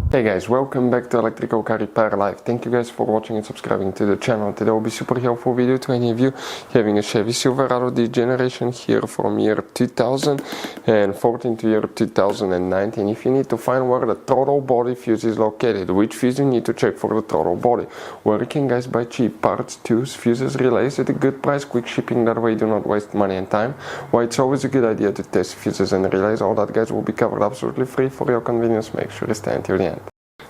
Hey guys, welcome back to Electrical Car Repair Live. Thank you guys for watching and subscribing to the channel. Today will be super helpful video to any of you having a Chevy Silverado this generation here from year 2014 to year 2019. If you need to find where the throttle body fuse is located, which fuse you need to check for the throttle body, where you can guys buy cheap parts, tools, fuses, relays at a good price, quick shipping, that way you do not waste money and time, why it's always a good idea to test fuses and relays, all that guys will be covered absolutely free for your convenience. Make sure you stay until the end.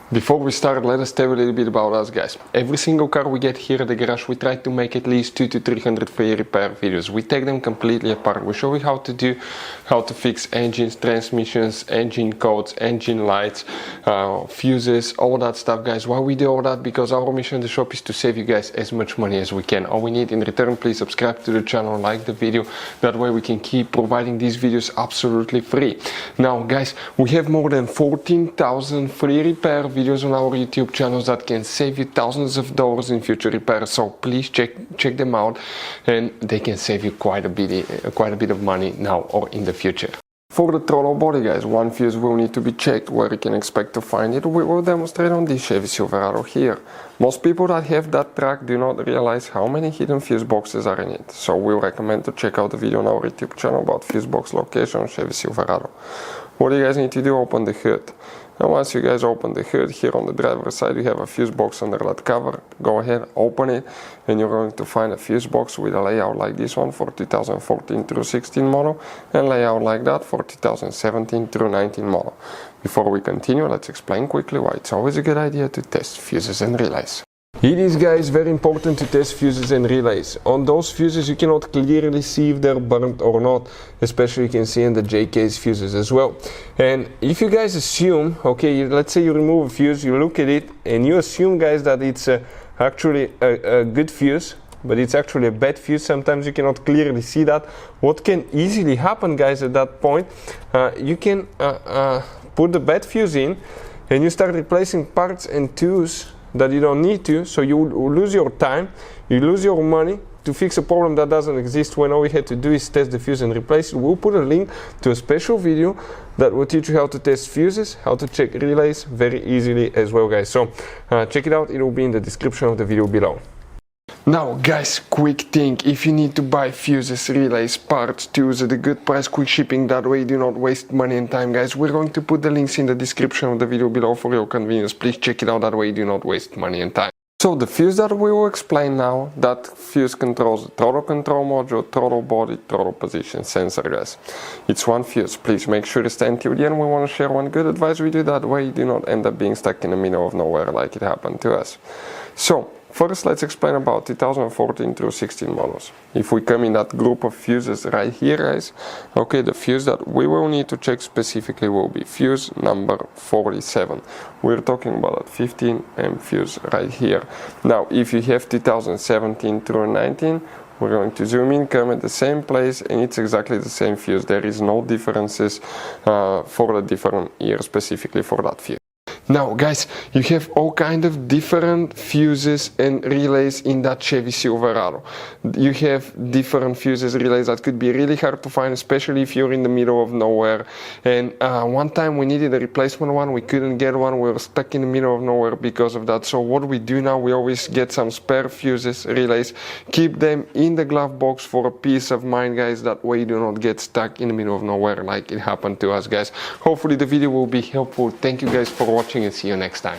Before we start, let us tell you a little bit about us guys. Every single car we get here at the garage, we try to make at least 200 to 300 free repair videos. We take them completely apart. We show you how to fix engines, transmissions, engine codes, engine lights, fuses, all that stuff guys. Why we do all that? Because our mission in the shop is to save you guys as much money as we can. All we need in return, please subscribe to the channel, like the video. That way we can keep providing these videos absolutely free. Now guys, we have more than 14,000 free repair videos on our YouTube channels that can save you thousands of dollars in future repairs, so please check them out, and they can save you quite a bit of money now or in the future. For the throttle body guys, one fuse will need to be checked. Where you can expect to find it, we will demonstrate on this Chevy Silverado here. Most people that have that truck do not realize how many hidden fuse boxes are in it, so we recommend to check out the video on our YouTube channel about fuse box location on Chevy Silverado. What do you guys need to do? Open the hood. And once you guys open the hood, here on the driver's side you have a fuse box under that cover. Go ahead, open it, and you're going to find a fuse box with a layout like this one for 2014 through 16 model, and layout like that for 2017 through 19 model. Before we continue, let's explain quickly why it's always a good idea to test fuses and relays. It is guys very important to test fuses and relays. On those fuses you cannot clearly see if they're burnt or not, especially you can see in the J-case fuses as well. And if you guys assume, okay, let's say you remove a fuse, you look at it and you assume guys that it's actually a good fuse, but it's actually a bad fuse, sometimes you cannot clearly see that. What can easily happen guys at that point, you can put the bad fuse in and you start replacing parts and tools that you don't need to, so you lose your time, you lose your money to fix a problem that doesn't exist, when all we had to do is test the fuse and replace it. We'll put a link to a special video that will teach you how to test fuses, how to check relays very easily as well guys. So check it out, it will be in the description of the video below. Now guys, quick thing, if you need to buy fuses, relays, parts, tools at a good price, quick shipping, that way you do not waste money and time guys, we're going to put the links in the description of the video below for your convenience. Please check it out, that way you do not waste money and time. So the fuse that we will explain now, that fuse controls the throttle control module, throttle body, throttle position sensor guys. It's one fuse. Please make sure to stay until the end. We want to share one good advice with you, that way you do not end up being stuck in the middle of nowhere like it happened to us. So first, let's explain about 2014 through 16 models. If we come in that group of fuses right here guys, okay, the fuse that we will need to check specifically will be fuse number 47. We're talking about that 15 fuse right here. Now if you have 2017 through 19, we're going to zoom in, come at the same place, and it's exactly the same fuse. There is no differences for the different year specifically for that fuse. Now guys, you have all kind of different fuses and relays in that Chevy Silverado. You have different fuses, relays that could be really hard to find, especially if you're in the middle of nowhere. And one time we needed a replacement one, we couldn't get one, we were stuck in the middle of nowhere because of that. So what we do now, we always get some spare fuses, relays, keep them in the glove box for a peace of mind guys, that way you do not get stuck in the middle of nowhere like it happened to us guys. Hopefully the video will be helpful. Thank you guys for watching and see you next time.